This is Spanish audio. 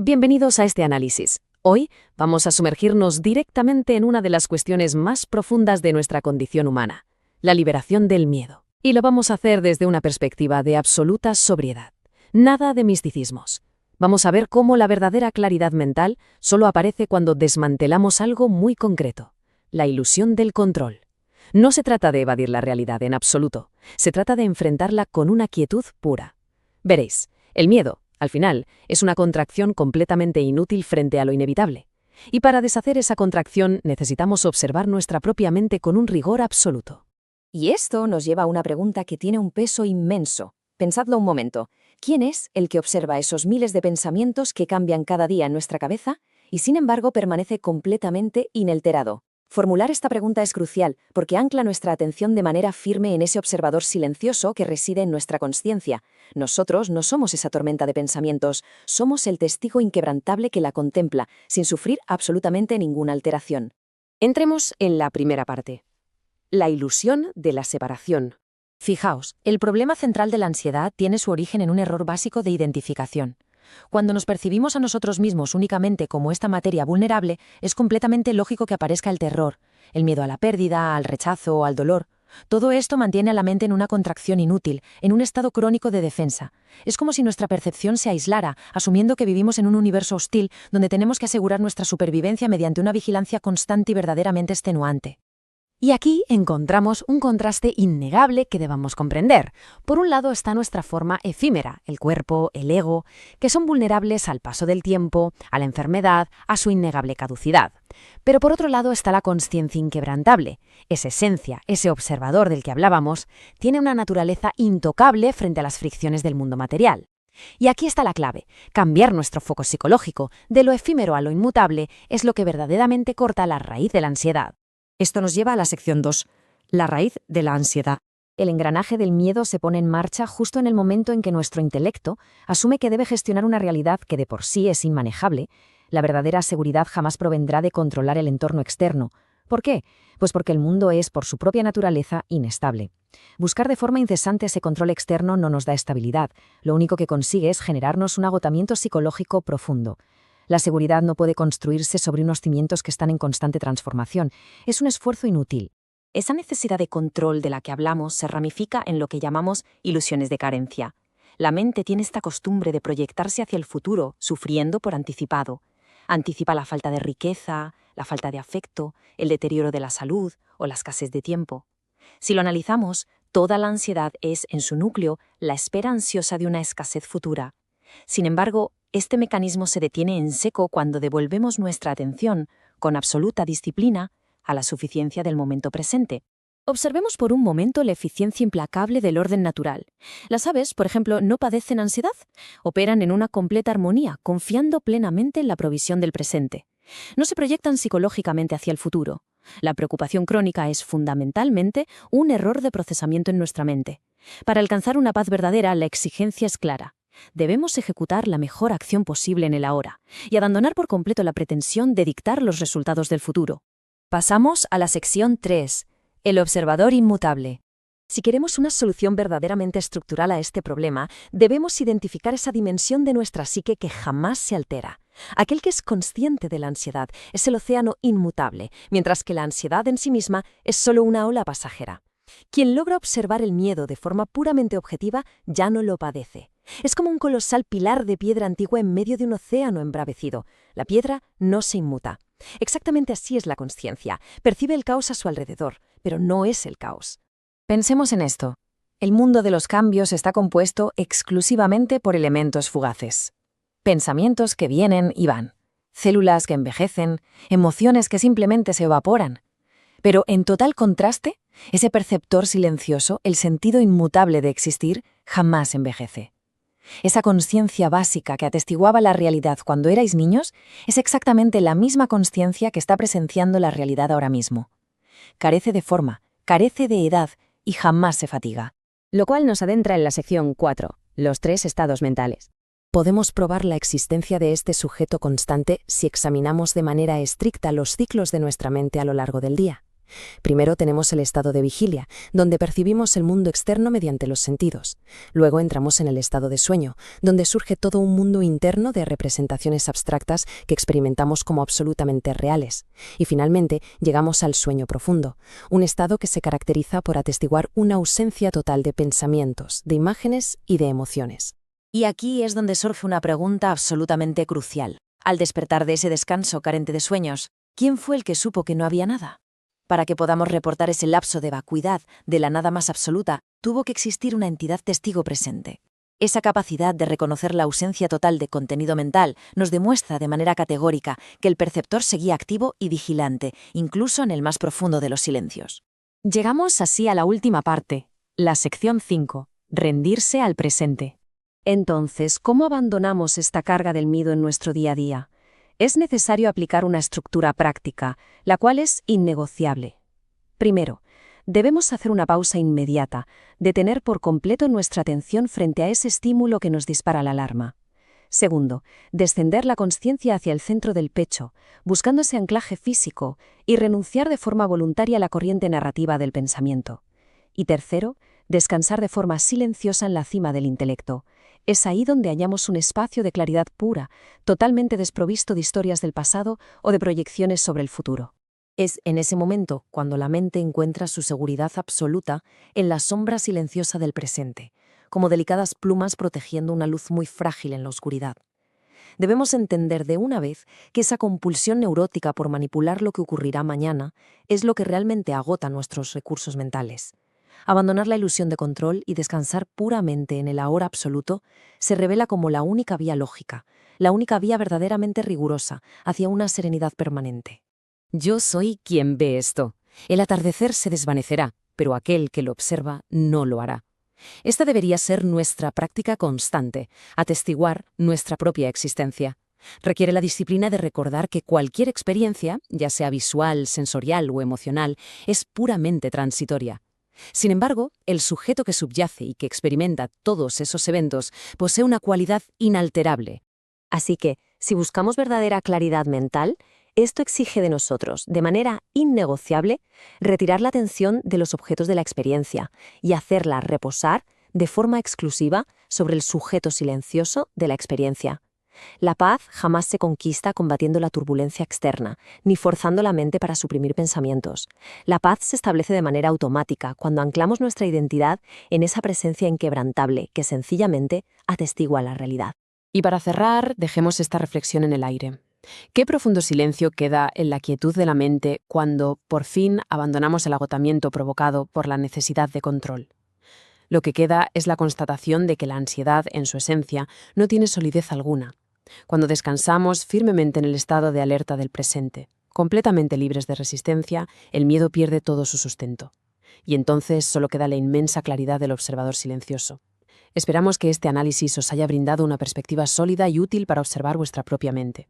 Bienvenidos a este análisis. Hoy vamos a sumergirnos directamente en una de las cuestiones más profundas de nuestra condición humana, la liberación del miedo. Y lo vamos a hacer desde una perspectiva de absoluta sobriedad. Nada de misticismos. Vamos a ver cómo la verdadera claridad mental solo aparece cuando desmantelamos algo muy concreto, la ilusión del control. No se trata de evadir la realidad en absoluto, se trata de enfrentarla con una quietud pura. Veréis, el miedo, al final, es una contracción completamente inútil frente a lo inevitable. Y para deshacer esa contracción necesitamos observar nuestra propia mente con un rigor absoluto. Y esto nos lleva a una pregunta que tiene un peso inmenso. Pensadlo un momento. ¿Quién es el que observa esos miles de pensamientos que cambian cada día en nuestra cabeza y sin embargo permanece completamente inalterado? Formular esta pregunta es crucial porque ancla nuestra atención de manera firme en ese observador silencioso que reside en nuestra consciencia. Nosotros no somos esa tormenta de pensamientos, somos el testigo inquebrantable que la contempla, sin sufrir absolutamente ninguna alteración. Entremos en la primera parte. La ilusión de la separación. Fijaos, el problema central de la ansiedad tiene su origen en un error básico de identificación. Cuando nos percibimos a nosotros mismos únicamente como esta materia vulnerable, es completamente lógico que aparezca el terror, el miedo a la pérdida, al rechazo o al dolor. Todo esto mantiene a la mente en una contracción inútil, en un estado crónico de defensa. Es como si nuestra percepción se aislara, asumiendo que vivimos en un universo hostil donde tenemos que asegurar nuestra supervivencia mediante una vigilancia constante y verdaderamente extenuante. Y aquí encontramos un contraste innegable que debamos comprender. Por un lado está nuestra forma efímera, el cuerpo, el ego, que son vulnerables al paso del tiempo, a la enfermedad, a su innegable caducidad. Pero por otro lado está la consciencia inquebrantable. Esa esencia, ese observador del que hablábamos, tiene una naturaleza intocable frente a las fricciones del mundo material. Y aquí está la clave. Cambiar nuestro foco psicológico de lo efímero a lo inmutable es lo que verdaderamente corta la raíz de la ansiedad. Esto nos lleva a la sección 2, la raíz de la ansiedad. El engranaje del miedo se pone en marcha justo en el momento en que nuestro intelecto asume que debe gestionar una realidad que de por sí es inmanejable. La verdadera seguridad jamás provendrá de controlar el entorno externo. ¿Por qué? Pues porque el mundo es, por su propia naturaleza, inestable. Buscar de forma incesante ese control externo no nos da estabilidad. Lo único que consigue es generarnos un agotamiento psicológico profundo. La seguridad no puede construirse sobre unos cimientos que están en constante transformación. Es un esfuerzo inútil. Esa necesidad de control de la que hablamos se ramifica en lo que llamamos ilusiones de carencia. La mente tiene esta costumbre de proyectarse hacia el futuro, sufriendo por anticipado. Anticipa la falta de riqueza, la falta de afecto, el deterioro de la salud o la escasez de tiempo. Si lo analizamos, toda la ansiedad es, en su núcleo, la espera ansiosa de una escasez futura. Sin embargo, este mecanismo se detiene en seco cuando devolvemos nuestra atención, con absoluta disciplina, a la suficiencia del momento presente. Observemos por un momento la eficiencia implacable del orden natural. Las aves, por ejemplo, no padecen ansiedad. Operan en una completa armonía, confiando plenamente en la provisión del presente. No se proyectan psicológicamente hacia el futuro. La preocupación crónica es fundamentalmente un error de procesamiento en nuestra mente. Para alcanzar una paz verdadera, la exigencia es clara. Debemos ejecutar la mejor acción posible en el ahora y abandonar por completo la pretensión de dictar los resultados del futuro. Pasamos a la sección 3, el observador inmutable. Si queremos una solución verdaderamente estructural a este problema, debemos identificar esa dimensión de nuestra psique que jamás se altera. Aquel que es consciente de la ansiedad es el océano inmutable, mientras que la ansiedad en sí misma es solo una ola pasajera. Quien logra observar el miedo de forma puramente objetiva ya no lo padece. Es como un colosal pilar de piedra antigua en medio de un océano embravecido. La piedra no se inmuta. Exactamente así es la consciencia. Percibe el caos a su alrededor, pero no es el caos. Pensemos en esto. El mundo de los cambios está compuesto exclusivamente por elementos fugaces. Pensamientos que vienen y van. Células que envejecen, emociones que simplemente se evaporan. Pero en total contraste, ese perceptor silencioso, el sentido inmutable de existir, jamás envejece. Esa consciencia básica que atestiguaba la realidad cuando erais niños es exactamente la misma consciencia que está presenciando la realidad ahora mismo. Carece de forma, carece de edad y jamás se fatiga. Lo cual nos adentra en la sección 4, los 3 estados mentales. Podemos probar la existencia de este sujeto constante si examinamos de manera estricta los ciclos de nuestra mente a lo largo del día. Primero tenemos el estado de vigilia, donde percibimos el mundo externo mediante los sentidos. Luego entramos en el estado de sueño, donde surge todo un mundo interno de representaciones abstractas que experimentamos como absolutamente reales. Y finalmente llegamos al sueño profundo, un estado que se caracteriza por atestiguar una ausencia total de pensamientos, de imágenes y de emociones. Y aquí es donde surge una pregunta absolutamente crucial. Al despertar de ese descanso carente de sueños, ¿quién fue el que supo que no había nada? Para que podamos reportar ese lapso de vacuidad, de la nada más absoluta, tuvo que existir una entidad testigo presente. Esa capacidad de reconocer la ausencia total de contenido mental nos demuestra de manera categórica que el perceptor seguía activo y vigilante, incluso en el más profundo de los silencios. Llegamos así a la última parte, la sección 5, rendirse al presente. Entonces, ¿cómo abandonamos esta carga del miedo en nuestro día a día? Es necesario aplicar una estructura práctica, la cual es innegociable. Primero, debemos hacer una pausa inmediata, detener por completo nuestra atención frente a ese estímulo que nos dispara la alarma. Segundo, descender la consciencia hacia el centro del pecho, buscando ese anclaje físico, y renunciar de forma voluntaria a la corriente narrativa del pensamiento. Y tercero, descansar de forma silenciosa en la cima del intelecto. Es ahí donde hallamos un espacio de claridad pura, totalmente desprovisto de historias del pasado o de proyecciones sobre el futuro. Es en ese momento cuando la mente encuentra su seguridad absoluta en la sombra silenciosa del presente, como delicadas plumas protegiendo una luz muy frágil en la oscuridad. Debemos entender de una vez que esa compulsión neurótica por manipular lo que ocurrirá mañana es lo que realmente agota nuestros recursos mentales. Abandonar la ilusión de control y descansar puramente en el ahora absoluto se revela como la única vía lógica, la única vía verdaderamente rigurosa hacia una serenidad permanente. Yo soy quien ve esto. El atardecer se desvanecerá, pero aquel que lo observa no lo hará. Esta debería ser nuestra práctica constante, atestiguar nuestra propia existencia. Requiere la disciplina de recordar que cualquier experiencia, ya sea visual, sensorial o emocional, es puramente transitoria. Sin embargo, el sujeto que subyace y que experimenta todos esos eventos posee una cualidad inalterable. Así que, si buscamos verdadera claridad mental, esto exige de nosotros, de manera innegociable, retirar la atención de los objetos de la experiencia y hacerla reposar de forma exclusiva sobre el sujeto silencioso de la experiencia. La paz jamás se conquista combatiendo la turbulencia externa, ni forzando la mente para suprimir pensamientos. La paz se establece de manera automática cuando anclamos nuestra identidad en esa presencia inquebrantable que sencillamente atestigua la realidad. Y para cerrar, dejemos esta reflexión en el aire. ¿Qué profundo silencio queda en la quietud de la mente cuando, por fin, abandonamos el agotamiento provocado por la necesidad de control? Lo que queda es la constatación de que la ansiedad, en su esencia, no tiene solidez alguna. Cuando descansamos firmemente en el estado de alerta del presente, completamente libres de resistencia, el miedo pierde todo su sustento. Y entonces solo queda la inmensa claridad del observador silencioso. Esperamos que este análisis os haya brindado una perspectiva sólida y útil para observar vuestra propia mente.